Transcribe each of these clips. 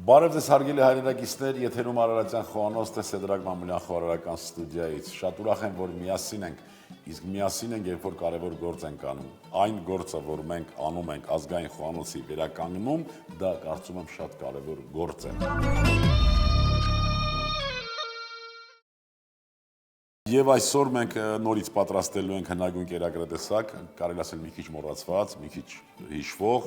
Բարև ձեզ հարգելի հայրենակիցներ, եթերում Արարատյան Խոհանոցն է Սեդրակ Մամուլյան խոհարարական ստուդիայից։ Շատ ուրախ եմ, որ միասին ենք, իսկ միասին ենք, երբ որ կարևոր գործ ենք անում։ Այն գործը, որ մենք անում ենք ազգային խոհանոցի վերականգնում, դա կարծում եմ շատ կարևոր գործ է։ Եվ այսօր մենք նորից պատրաստելու ենք հնագույն կերակրատեսակ, կարելի ասել մի քիչ մոռացված, մի քիչ հիշվող,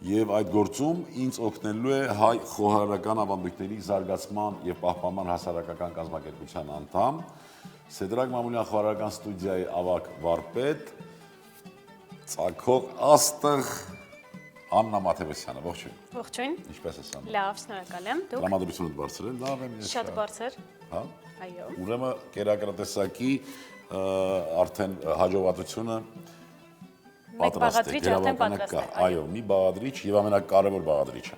եւ այդ գործում ինձ օգնելու է հայ խոհարարական ավանդույթների զարգացման եւ պահպանման հասարակական կազմակերպության անդամ, Սեդրակ Մամուլյան խոհարարական ստուդիայի ավագ վարպետ, ծագող աստղ Աննա Մաթևոսյանը, ողջույն։ Ողջույն։ Ինչպե՞ս ես Աննա։ Լավ, շնորհակալ եմ։ Դուք։ Տրամադրությունդ բարձր է, լավ եմ ես։ Շատ բարձր։ Հա։ Այո։ Ուրեմն կերակրատեսակի արդեն հաջողվածությունը պատրաստ է, գրավականը կա։ Այո, մի բաղադրիչ եւ ամենակարևոր բաղադրիչը։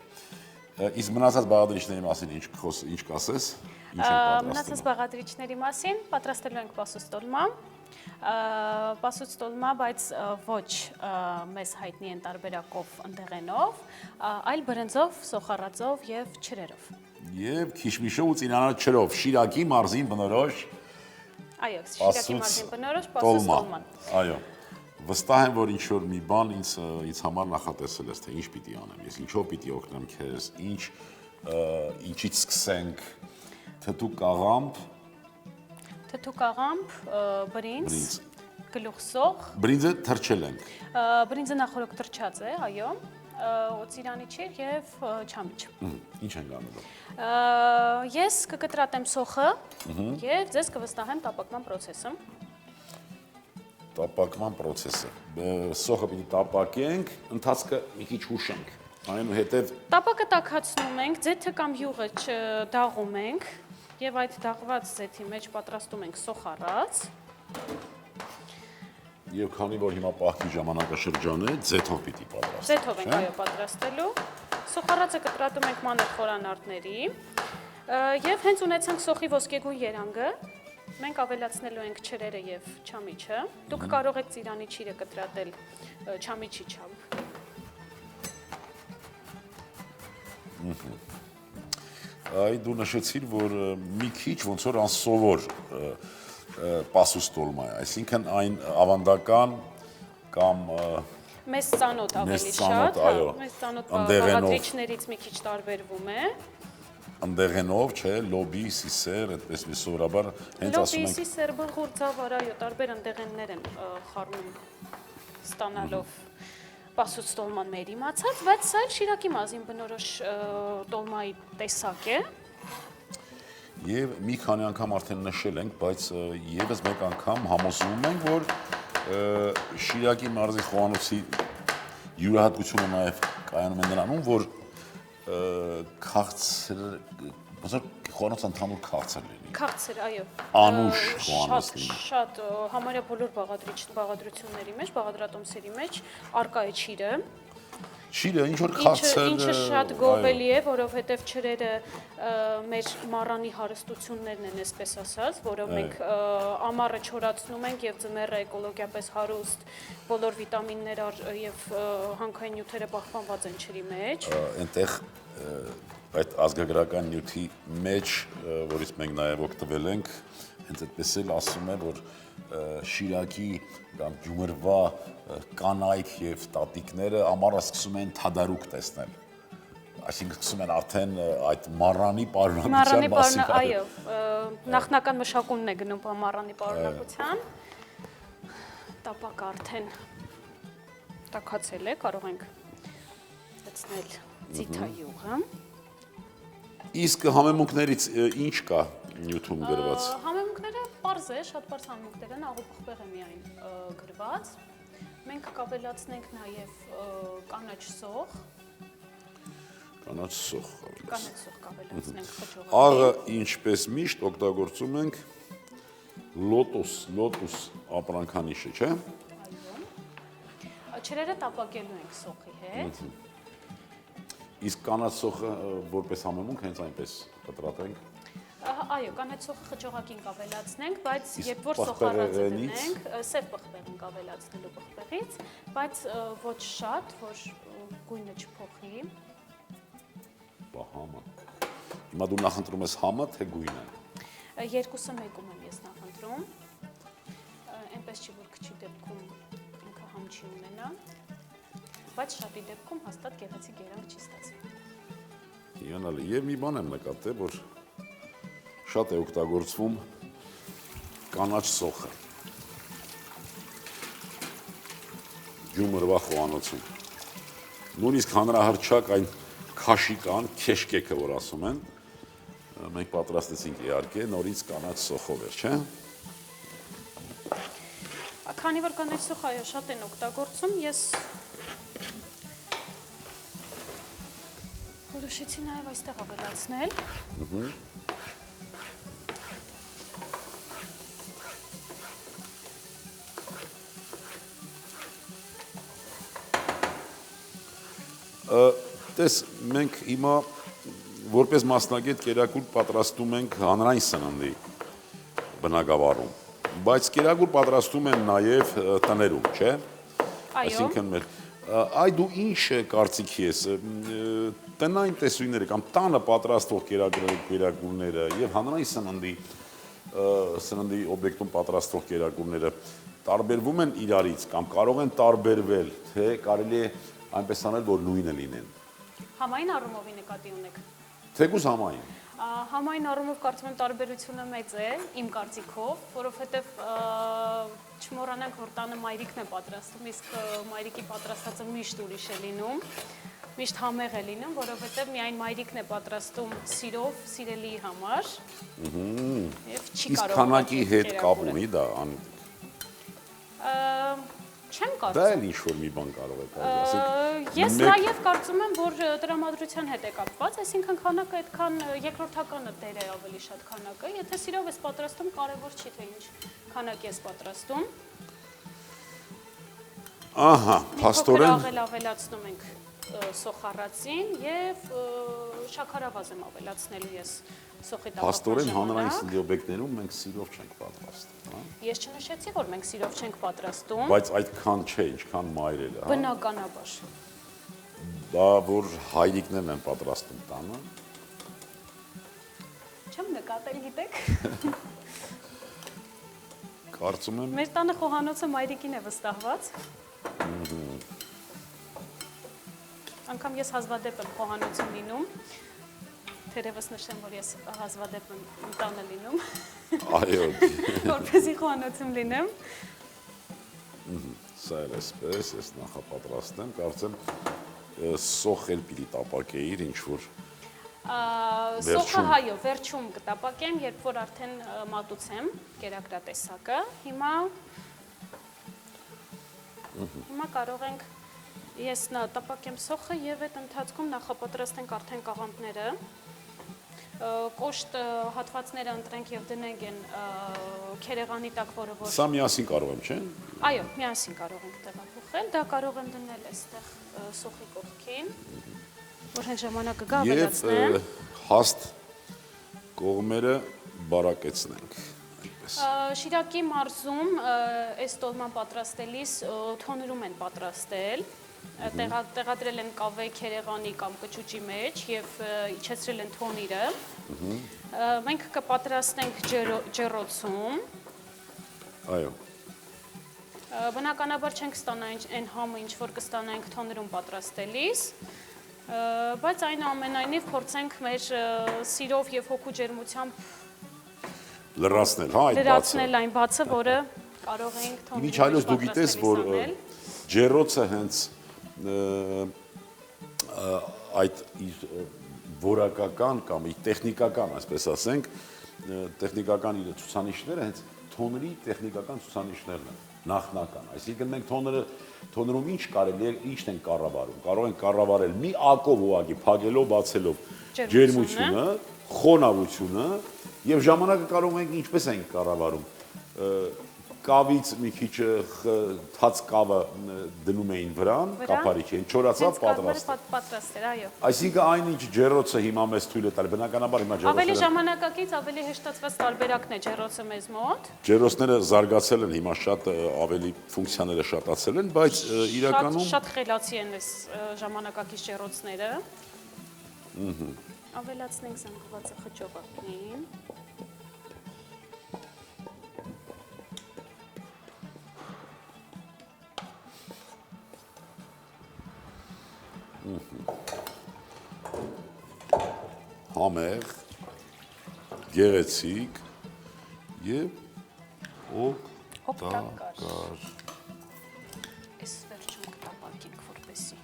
Իսկ մնացած բաղադրիչների մասին ինչ կասես։ Ինչ են պատրաստել։ Մնացած բաղադրիչների մասին պատրաստելու ենք պասուստոլմա։ Պասուստոլմա, բայց ոչ մեզ հայտնի են տարբերակով ընդեղենով, այլ բրնձով, սոխառածով եւ չրերով։ Եվ քիշմիշով ու ծինանա չրով, Շիրակի մարզին բնորոշ։ Այո, Շիրակի մարզին բնորոշ պասուստոլման։ Այո։ Վստահ եմ, որ ինչ-որ մի բան ինձ համար նախատեսել ես, թե ինչ պիտի անեմ, ես ինչով պիտի օգնեմ քեզ, ինչից սկսենք, թթու կաղամբ, բրինձ, գլուխսող։ Բրինձը թրջել ենք։ Բրինձը նախորդ թրջած է, այո, ծիրանի չիր եւ չամիչ։ Ինչ ենք անելու։ Ես կկտրատեմ սոխը եւ ձեզ կվստահեմ տապակման process-ը։ Տապակման process-ը։ Սոխը պիտի տապակենք, ընթացքը մի քիչ հուշենք։ Այնուհետև տապակը տաքացնում ենք, ձեթը կամ յուղը չդաղում ենք եւ այդ դաղված ձեթի մեջ պատրաստում ենք սոխառած։ Եվ քանի որ հիմա պահքի ժամանակաշրջան է, ձեթով պիտի պատրաստենք։ Ձեթով ենք այո պատրաստելու։ Սոխառածը կտրատում ենք մանր խորանարդների եւ հենց ունեցանք սոխի ոսկեգույն երանգը, մենք ավելացնելու ենք չրերը եւ չամիչը։ Դուք կարող եք ծիրանի չիրը կտրատել չամիչի չափ։ Այ դու նշեցիր, որ մի քիչ ոնց որ անսովոր պասուստոլմա է, այսինքն այն ավանդական կամ մեզ ծանոթ ավելի շատ, մեզ ծանոթ բաղադրիչներից մի քիչ տարբերվում է։ Ընդեղենով, չէ, լոբի, սիսեր, այդպես մի սովորաբար հենց ասում ենք։ Լոբի, սիսեր, բլղուր, ծավալ, այո, տարբեր ընդեղեններ են խառնում ստանալով պասուստոլման մեր իմացած, բայց սա Շիրակի մարզին բնորոշ տոլմայի տեսակ է։ Եվ մի քանի անգամ արդեն նշել ենք, բայց եւս մեկ անգամ համոզվում ենք, որ Շիրակի մարզի խոհանոցի յուրահատկությունը նաեւ կայանում է նրանում, որ քաղցր, ոնց խոհանոցը ընդհանուր քաղցր լինի։ Քաղցր, այո։ Անուշ խոհանոց լինի։ Շատ համարյա բոլոր բաղադրությունների մեջ, բաղադրատոմսերի մեջ արկա է չիրը։ Չիրը ինչ որ քաղցր, ինչը շատ գովելի է, որովհետև չրերը մեր մառանի հարստություններն են, այսպես ասած, որով մենք ամառը չորացնում ենք եւ ձմեռը էկոլոգիապես հարուստ, բոլոր վիտամինները եւ հանքային նյութերը պահպանված են չրի մեջ։ Այնտեղ այդ ազգագրական նյութի մեջ, որից մենք նաեւ օգտվել ենք, հենց այդպես էլ ասում է, որ Շիրակի կամ Գյումրվա կանայք եւ տատիկները ամառը սկսում են թադարուկ տեսնել։ Այսինքն սկսում են արդեն այդ մառանի պարունակության մասին։ Այո, նախնական մշակումն է գնում մառանի պարունակության։ Տապակը արդեն տաքացել է, կարող ենք լցնել ձիթայուղը։ Իսկ համեմունքներից ինչ կա նյութում գրված։ Համեմունքները պարզ է, շատ պարզ համեմունքներ են, աղոպղպեղ է միայն գրված։ Մենք կավելացնենք նաև կանաչ սող։ Կանաչ սող կավելացնենք խճողը։ Աղը ինչպես միշտ օգտագործում ենք լոտուս ապրանքանիշը, չէ՞։ Այո։ Չրերը տապակելու ենք սոխի հետ։ Իսկ կանաչ սոխը որպես համեմունք հենց այնպես կտրատենք։ Այո, կանաչ սոխը խճողակին կավելացնենք, բայց երբ որ սոխառածը դնենք, սև պղպեղ ենք ավելացնելու պղպեղից, բայց ոչ շատ, որ գույնը չփոխի։ Բա համը։ Հիմա դու նախընտրում ես համը, թե գույնը։ Երկուսը մեկում եմ ես նախընտրում։ Այնպես չի, որ քչի դեպքում ինքը համ չի ունենա, բայց շատի դեպքում հաստատ գեղեցիկ երանգ չի ստացվի։ Հիանալի։ Եվ մի բան եմ նկատել, որ շատ է օգտագործվում կանաչ սոխը։ Գյումրվա խոհանոցում։ Նույնիսկ հանրահռչակ այն քաշիկան, քեշկեքը, որ ասում են, մենք պատրաստեցինք իհարկե նորից կանաչ սոխով էր, չէ՞։ Քանի որ կանաչ սոխ այո շատ են օգտագործում, ես որոշեցի նաև այստեղ ավելացնել։ Տես, մենք հիմա որպես մասնագետ կերակուր պատրաստում ենք հանրային սննդի բնակավարում, բայց կերակուր պատրաստում են նաև տներում, չէ՞։ Այսինքն մեր այ դու ինչ կարծիքի ես տնային տեսույները կամ տանը պատրաստող կերակուրները եւ հանրային սննդի օբյեկտում պատրաստող կերակուրները տարբերվում են իրարից կամ կարող են տարբերվել, թե կարելի է այնպես անել, որ նույնը լինեն։ Համային առումով նկատի ունեք։ Թեկուզ համային։ Համային առումով կարծում եմ տարբերությունը մեծ է, իմ կարծիքով, որովհետև չմոռանանք, որ տանը մայրիկն է պատրաստում, իսկ մայրիկի պատրաստածը միշտ ուրիշ է լինում, միշտ համեղ է լինում, որովհետև միայն մայրիկն է պատրաստում սիրով, սիրելիի համար։ Եվ չի Իսկ կարող քանակի հետ կապ ունի դա։ Չեմ Դա կարծում։ էլ ինչ-որ մի բան կարող է ասել։ Ես նաև կարծում եմ, որ տրամադրության հետ է կապված, այսինքն քանակը այդքան երկրորդականը դեր է ավելի շատ քանակը, եթե սիրով ես պատրաստում, կարևոր չի թե ինչ քանակ ես պատրաստում։ Ահա, փաստորեն Ավելացնում ենք սոխառածին եւ շաքարավազ եմ ավելացնելու ես սոխի տապակման Փաստորեն հանրային ժամանակ։ սննդի օբյեկտներում մենք սիրով չենք պատրաստում, հա։ Ես չնշեցի, որ մենք սիրով չենք պատրաստում, Բայց այդքան չէ, ինչքան մայրերը, հա։ բնականաբար։ Դա որ հայրիկներն են պատրաստում տանը։ Չեմ նկատել, գիտեք։ Կարծում եմ Մեր տանը խոհանոցը մայրիկին է վստահված։ Անգամ ես հազվադեպ եմ խոհանոցում լինում, թերևս նշեմ, որ ես հազվադեպ եմ տանը լինում, այո, որպեսզի խոհանոցում լինեմ։ սա էլ էսպես, ես նախապատրաստեմ, կարծեմ սոխ էլ պիտի տապակեիր ինչ-որ Սոխը հայո, վերջում կտապակեմ, երբ որ արդեն մատուցեմ կերակրատեսակը, հիմա կարող ենք ես տապակեմ սոխը եւ այդ ընթացքում նախապատրաստենք արդեն կաղամբները, կոշտ հատվածները ընտրենք եւ դնենք այն քերեղանի տակ, որը որ Սա միասին կարող եմ, չէ՞։ Այո, միասին կարող ենք տեղափոխել, դա կարող եմ դնել այստեղ սոխի կողքին, որ հենց ժամանակը գա ավելացնեմ։ Եվ հաստ կողմերը բարակեցնենք, այնպես։ Շիրակի մարզում այս տոլման պատրաստելիս թոնրում են պատրաստել, տեղադրել են կավե քերեղանի կամ կճուճի մեջ եւ իջեցրել են թոնիրը։ Մենք կպատրաստենք ջեռոցում։ Այո։ Բնականաբար չենք ստանա այն համը, ինչ որ կստանանք թոնրում պատրաստելիս, բայց այնուամենայնիվ փորձենք մեր սիրով եւ հոգու ջերմությամբ Լրացնել, հա, այդ բացը։ լրացնել այն բացը, որը կարող ենք թոնրում Միջայլոց դու գիտես, որ ջեռոցը հենց այդ որակական կամ տեխնիկական, այսպես ասենք, տեխնիկական իր ցուցանիշները հենց թոնրի տեխնիկական ցուցանիշներն են, նախնական։ Այսինքն մենք թոնրում ինչ կարելի է, ինչն են կառավարում։ Կարող են կառավարել մի ակով ուղղակի փակելով, բացելով ջերմությունը, խոնավությունը եւ ժամանակը կարող ենք ինչպես ենք կառավարում։ Կավից մի քիչ թաց կավը դնում էին վրան, կափարիչի, չորացավ պատրաստել, այո։ Այսինքն այնինչ ջեռոցը հիմա մեզ թույլ է տալի, բնականաբար հիմա Ավելի ժամանակակից, ավելի հեշտացված տարբերակն է ջեռոցը մեզ մոտ։ ջեռոցները զարգացել են, հիմա շատ ավելի ֆունկցիաները շատացել են, բայց իրականում շատ խելացի են այս ժամանակակից ջեռոցները։ Ավելացնենք զանգվածը խճողակին։ Համեղ, գեղեցիկ եւ օգտակար։ Այս վերջում կտապակենք, որպեսի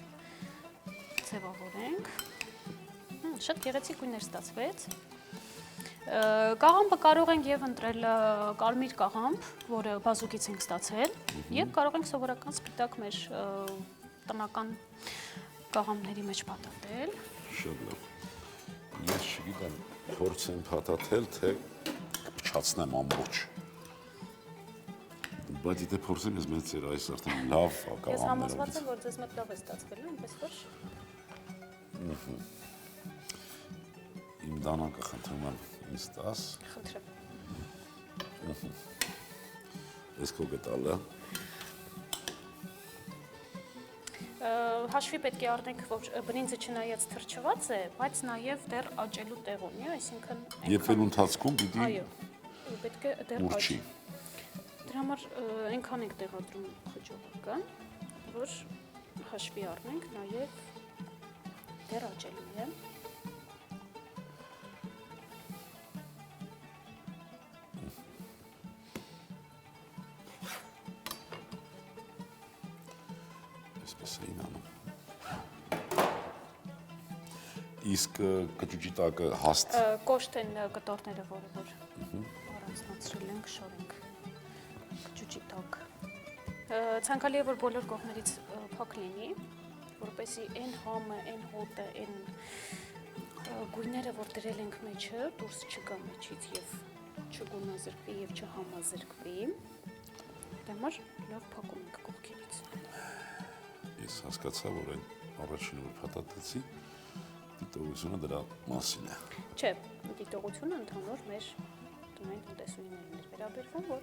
ձևավորենք։ Շատ գեղեցիկ գույներ ստացվեց։ Կաղամբը կարող ենք եւ ընտրել կարմիր կաղամբ, որը բազուկից ենք ստացել, եւ կարող ենք սովորական սպիտակ մեր տնական կաղամբների մեջ պատատել։ Շատ լավ։ Ես չգիտեմ, փորձեմ փաթաթել, թե փչացնեմ ամբողջ։ Բայց եթե փորձեմ, ես մեծ էր այս արդեն լավ կաղամբներ։ Ես համոզված եմ, որ ձեզ մոտ լավ է ստացվել, այնպես որ Իմ դանակը խնդրում եմ ինձ տաս։ խնդրեմ։ Ես քո գտալը։ Հաշվի պետք է առնենք, որ բրինձը չնայած թրջված է, բայց նաև դեռ աճելու տեղ ունի, այսինքն Եփելու ընթացքում պիտի այո, պետք է դեռ մուրչի։ Դրա համար այնքան ենք տեղադրում խճողակը, որ հաշվի առնենք նաև դեռ աճելու է։ Իսկ կճուճի տակը հաստ Կոշտ են կտորները, որը որ առանձնացրել ենք, շորենք կճուճի տակ։ Ցանկալի է, որ բոլոր կողմերից փակ լինի, որպեսզի այն համը, այն հոտը, այն գույները, որ դրել ենք մեջը, դուրս չգա մեջից եւ չգունազրկվի եւ չհամազրկվի։ Դրա համար լավ փակում ենք կողքերից։ Ես հասկացա, որ այն առաջինը որ փաթաթեցի, դիտողությունը դրա մասին է։ Չէ, դիտողությունը ընդհանուր մեր տնային տնտեսուհիներին էր վերաբերվում, որ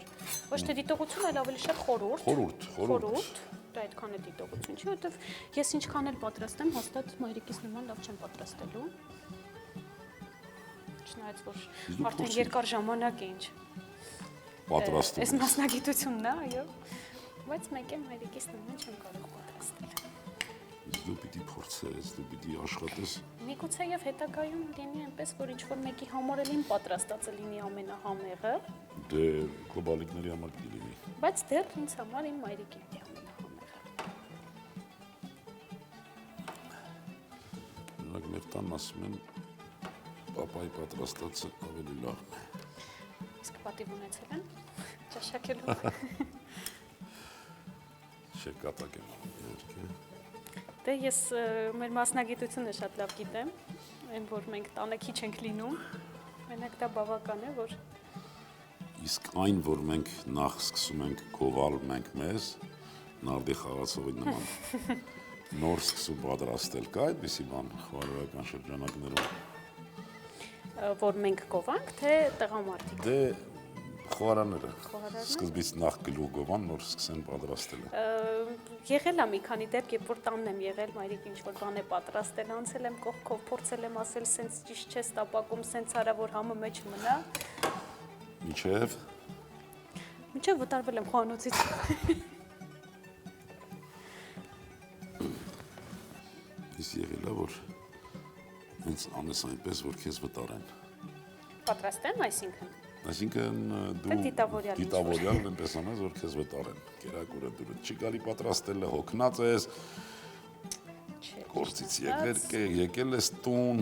ոչ թե դիտողություն, այլ ավելի շատ խորհուրդ, դա այդքան է դիտողություն չի, որովհետև ես ինչքան էլ պատրաստեմ, հաստատ մայրիկիս նման լավ չեմ պատրաստելու։ Չնայած որ արդեն երկար ժամանակ է ինչ պատրաստում։ Այս մասնագիտությունն է, այո, բայց մեկ է մայրիկիս նման չեմ կարող պատրաստել։ Դու պիտի փորձես, դու պիտի աշխատես։ Միգուցե եւ հետագայում լինի այնպես, որ ինչ-որ մեկի համար էլ պատրաստածը լինի ամենահամեղը։ Դե գլոբալիկների համար պիտի լինի։ Բայց դեռ ինձ համար իմ մայրիկին է ամենահամեղը։ Նրանք մեր տան ասում են, պապայի պատրաստածը ավելի լավն է։ Իսկ պատիվ ունեցել են ճաշակելով։ Շերկատակ եմ իհարկե։ Դե ես մեր մասնագիտությունը շատ լավ գիտեմ, այն որ մենք տանը քիչ ենք լինում, մենակ դա բավական է, որ Իսկ այն, որ մենք նախ սկսում ենք գովալ մենք մեզ, նարդի խաղացողի նման, նոր սկսում պատրաստել, կա այդպիսի բան խոհարարական շրջանակներում։ Որ մենք գովանք, թե տղամարդիկ։ Դե խոհարանները սկզբից նախ գլուխ գովան, նոր սկսեն պատրաստելը։ Եղել է մի քանի դեպք, երբ որ տանն եմ եղել, մայրիկ ինչ-որ բան է պատրաստել, անցել եմ կողքով, փորձել եմ ասել, սենց ճիշտ չես տապակում, սենց արա, որ համը մեջ մնա։ Մինչև վտարվել եմ խոհանոցից։ Ես եղել է, որ հենց անես այնպես, որ քեզ վտարեն։ Պատրաստեմ, այսինքն։ Այսինքն դու դիտավորյալ այնպես անես, որ քեզ վտարեն։ Կերակուրը դուրը չի գալի պատրաստելը, հոգնած ես, գործից եկել ես տուն,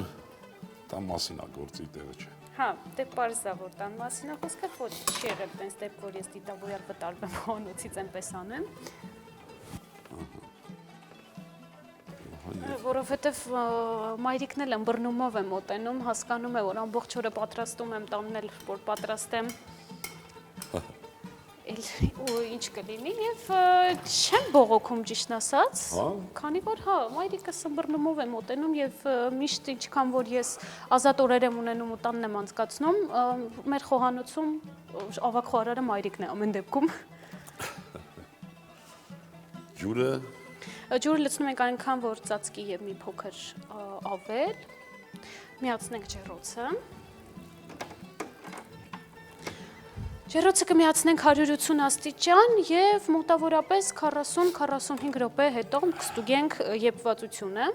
տան մասին է գործի տեղը չէ։ Հա, դե պարզա, որ տան մասին է խոսքը, ոչ չի եղել տենց դեպք, որ ես դիտավորյալ վտարվեմ խոհանոցից այնպես անեմ։ Որովհետև մայրիկն էլ ըմբռնումով եմ մոտենում, հասկանում է, որ ամբողջ օրը պատրաստում եմ տանն էլ, որ պատրաստեմ, ու ինչ կլինի, և չեմ բողոքում ճիշտն ասած, քանի որ հա, մայրիկս ըմբռնումով եմ մոտենում և միշտ ինչքան, որ ես ազատ օրեր եմ ունենում ու տանն եմ անցկացնում, մեր խոհանոցում ավագ խոհարարը մայրիկն է ամեն դեպքում։ Ջուրը Ջուրը լցնում ենք այնքան, որ ծածկի եւ մի փոքր ավել, Միացնենք ջեռոցը։ Ջեռոցը կմիացնենք 180 աստիճան եւ մոտավորապես 40-45 րոպե հետո կստուգենք եփվածությունը։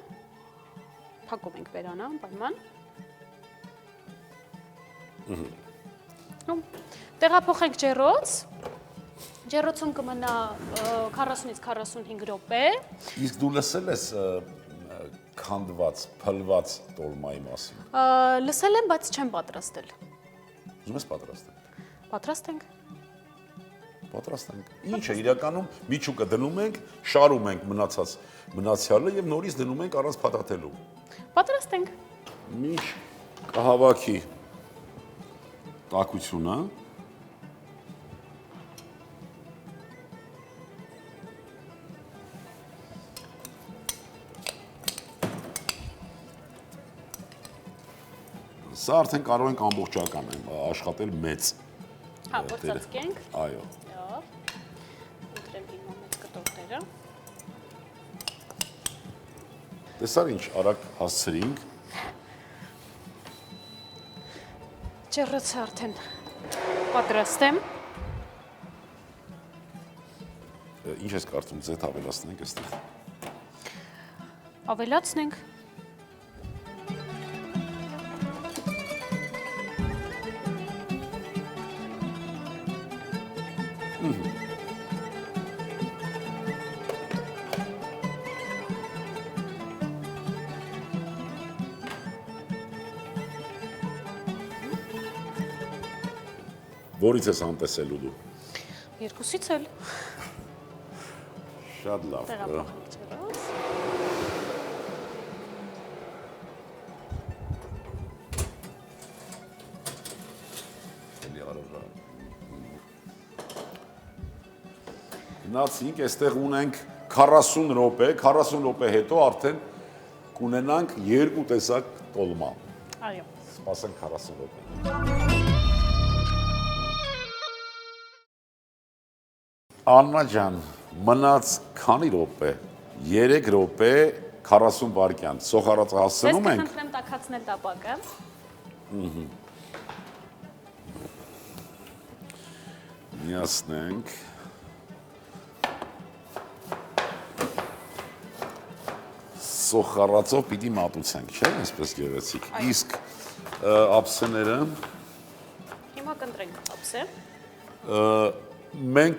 Փակում ենք բերանը, պայման։ Տեղափոխենք ջեռոց։ Ջեռոցում կմնա 40-ից 45 րոպե։ Իսկ դու լսել ես քանդված, փլված տոլմայի մասին։ Լսել եմ, բայց չեմ պատրաստել։ Ուզում ես պատրաստել։ Պատրաստ ենք։ Պատրաստ ենք։ Ինչ է իրականում միջուկը դնում ենք, շարում ենք մնացյալը եւ նորից դնում ենք առանց փաթաթելու։ Պատրաստ ենք։ Միշ կահավաքի տաքությունը Սա արդեն կարող ենք ամբողջական աշխատել մեծ։ Հա, որ ծածկենք։ Այո։ Լավ։ Ընտրեմ հիմա մեծ կտորները։ Տեսար ինչ արագ հասցրինք։ Ջեռոցը արդեն պատրաստ եմ։ Ինչ ես կարծում, ձեթ ավելացնենք այստեղ։ Ավելացնենք։ Որից ես անտեսելու դու։ Երկուսից էլ։ Շատ լավ։ Տեղափոխենք ջեռոց։ Գնացինք, այստեղ ունենք 40 րոպե, 40 րոպե հետո արդեն կունենանք երկու տեսակ տոլմա։ Այո։ Սպասենք 40 րոպե։ Աննա ջան, մնաց քանի րոպե։ 3 րոպե 40 վայրկյան։ Սոխարածը հասցնում ենք։ Ես կխնդրեմ տաքացնել տապակը։ Միացնենք։ Սոխարածով պիտի մատուցենք, չէ՞, այսպես գեղեցիկ։ Իսկ ափսեները Հիմա կընտրենք ափսե։ մենք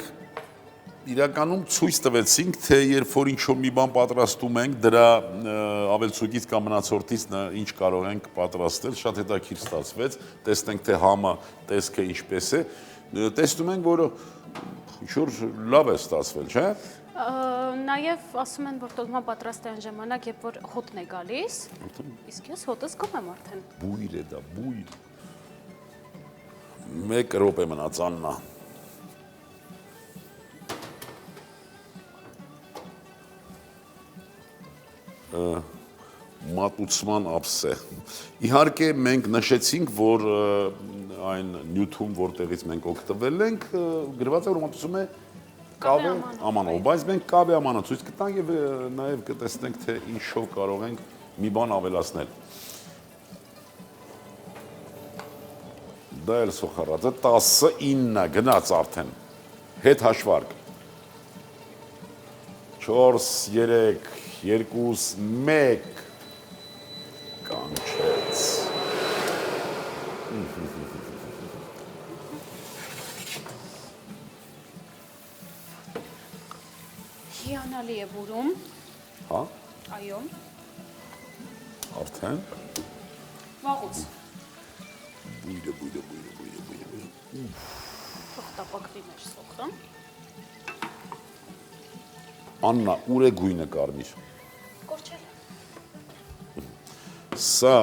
իրականում ցույց տվեցինք, թե երբ որ ինչ-որ մի բան պատրաստում ենք, դրա ավելցուկից կամ մնացորդից ինչ կարող ենք պատրաստել, շատ հետաքրքիր ստացվեց, տեսնենք թե համը տեսքը ինչպես է, տեսնում ենք, որ ինչ-որ լավ է ստացվել, չէ՞։ Նաև ասում են, որ տոլմա պատրաստ է այն ժամանակ, երբ որ հոտն է գալիս, իսկ ես հոտը զգում եմ արդեն։ Բույր է դա, բույր։ 1 րոպե մնաց Աննա։ Մատուցման ափսե։ Իհարկե մենք նշեցինք, որ այն նյութում, որտեղից մենք օգտվել ենք, գրված է, որ մատուցում է կավե ամանով, բայց մենք կավե ամանը ցույց կտանք եւ նաեւ կտեսնենք, թե ինչով կարող ենք մի բան ավելացնել։ Դա էլ սոխարածը 19 գնաց արդեն։ Հետ հաշվարկ։ 4 3 2 1 կանչեց։ Հիանալի է բուրում։ Հա։ Այո։ Արդեն։ Վաղուց։ Բույրը։ Թող տապակվի մեր սոխը։ Աննա, ուր է գույնը կարմիր։ Կորչել։ Սա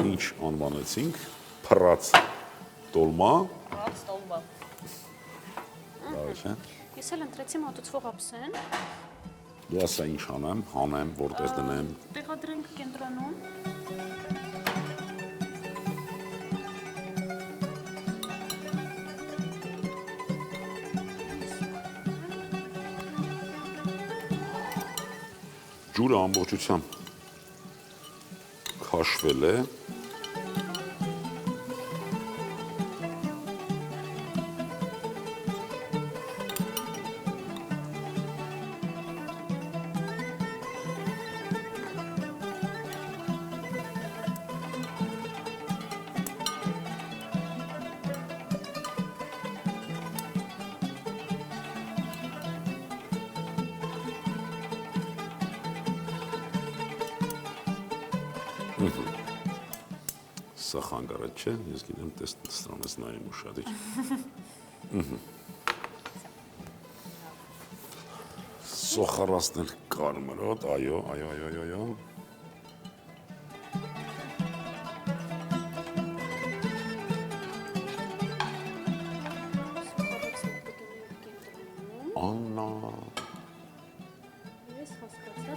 ինչ անվանեցինք, փռած տոլմա։ Փռած տոլմա։ Լավ է։ Ես էլ ընտրեցի մատուցվող ափսեն։ Դու ասա ինչ անեմ, հանեմ, որտեղ դնեմ։ Տեղադրենք կենտրոնում։ Ջուրը ամբողջությամբ քաշվել է։ Սա խանգարած չէ, ես գիտեմ, ստրանես նայեմ ուշադիր։ Սոխարացնել կարմրոտ, այո։ Աննա։ Ես հասկացա,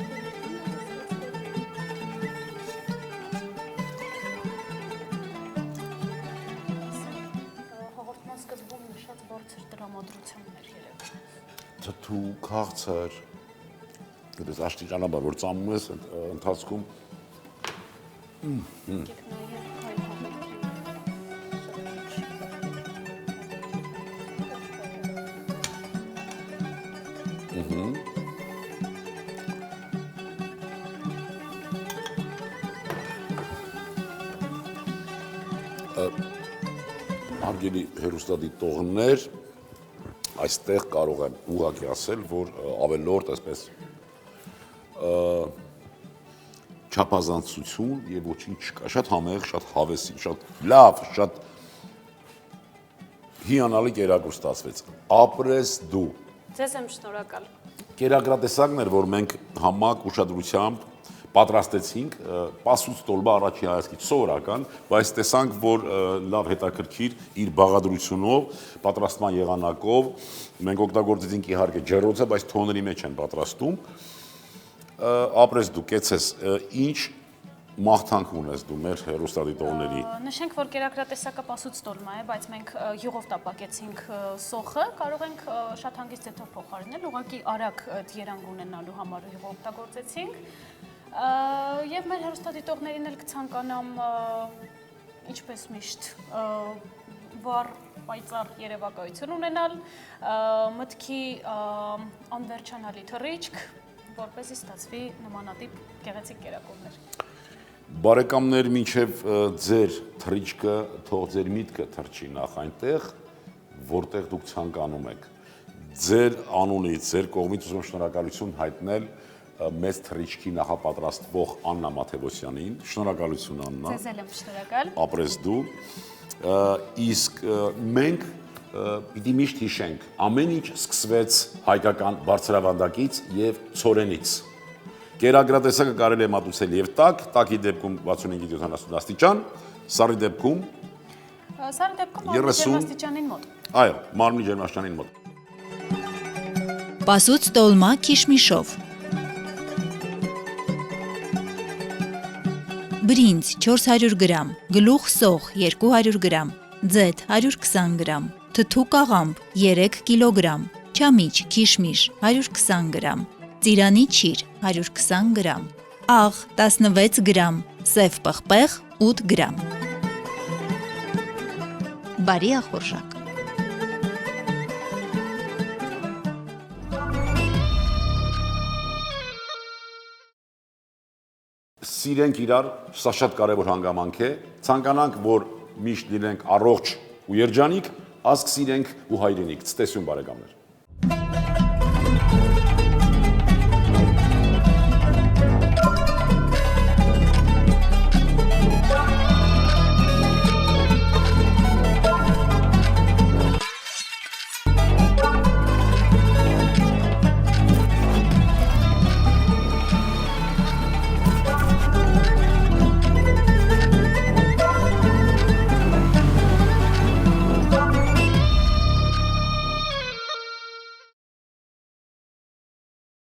հաղորդման սկզբում նշած բարձր տրամադրություններ երևի։ Թթու, քաղցր։ Դες աշտիճանաբար, որ ծամում ես ընթացքում Եկեք նայենք հայ հավելքի հարգելի հեռուստադիտողներ, այստեղ կարող եմ ուղղակի ասել, որ ավելորդ այսպես չափազանցություն եւ ոչինչ չկա, շատ համեղ, շատ հավեսի, շատ լավ, շատ հիանալի կերակուր ստացվեց։ Ապրես դու։ Ձեզ եմ շնորհակալ։ Կերակրատեսակն էր, որ մենք համակ ուշադրությամբ պատրաստեցինք, պասուց տոլբա առաջի հայացքից սովորական, բայց տեսանք, որ լավ հետաքրքիր իր բաղադրությունով, պատրաստման եղանակով, մենք օգտագործեցինք իհարկե ջեռոցը, բայց թոների մեջ են պատրաստում։ Ապրես դու, կեցես, ինչ մաղթանք ունես դու մեր հեռուստադիտողների։ Նշենք, որ կերակրատեսակը պասուց տոլմա է, բայց մենք յուղով տապակեցինք սոխը, կարող ենք շատ հանգիստ ձեթով փոխարինել, ուղղակի արագ երանգ ունենալու համար յուղ օգտագործեցինք։ Եվ մեր հեռուստադիտողներին էլ կցանկանամ, ինչպես միշտ, վառ պայծառ երևակայություն ունենալ, մտքի անվերջանալի թռիչք, որպեսզի ստացվի նմանատիպ գեղեցիկ կերակուրներ։ Բարեկամներ, մինչև ձեր թռիչքը, թող ձեր միտքը թռչի նախ այնտեղ, որտեղ դուք ցանկանում եք։ Ձեր անունից, ձեր կողմից ուզում շնորհակալություն հայտնել մեծ թռիչքի նախապատրաստվող Աննա Մաթևոսյանին։ Շնորհակալություն Աննա։ Ձեզ էլ եմ շնորհակալ։ Ապրես դու։ Իսկ մենք պիտի միշտ հիշենք, ամեն ինչ սկսվեց հայկական բարձրավանդակից եւ ցորենից։ Կերակրատեսակը կարելի է մատուցել եւ տաքի դեպքում 65-70 աստիճան, սառի դեպքում մարմնի ջերմաստիճանին մոտ։ Այո, մարմնի ջերմաստիճանին մոտ։ Պասուց տոլմա քիշմիշով։ Բրինձ 400 գրամ, գլուխ սող 200 գրամ, ձեթ 120 գրամ, թթու կաղամբ 3 կիլոգրամ, չամիչ քիշմիշ 120 գրամ, ծիրանի չիր 120 գրամ, աղ 16 գրամ, սև պղպեղ 8 գրամ։ Բարի ախորժակ։ Սիրենք իրար, սա շատ կարևոր հանգամանք է, ցանկանանք, որ միշտ լինենք առողջ ու երջանիկ, ազգ սիրենք ու հայրենիք։ Ցտեսություն բարեկամներ։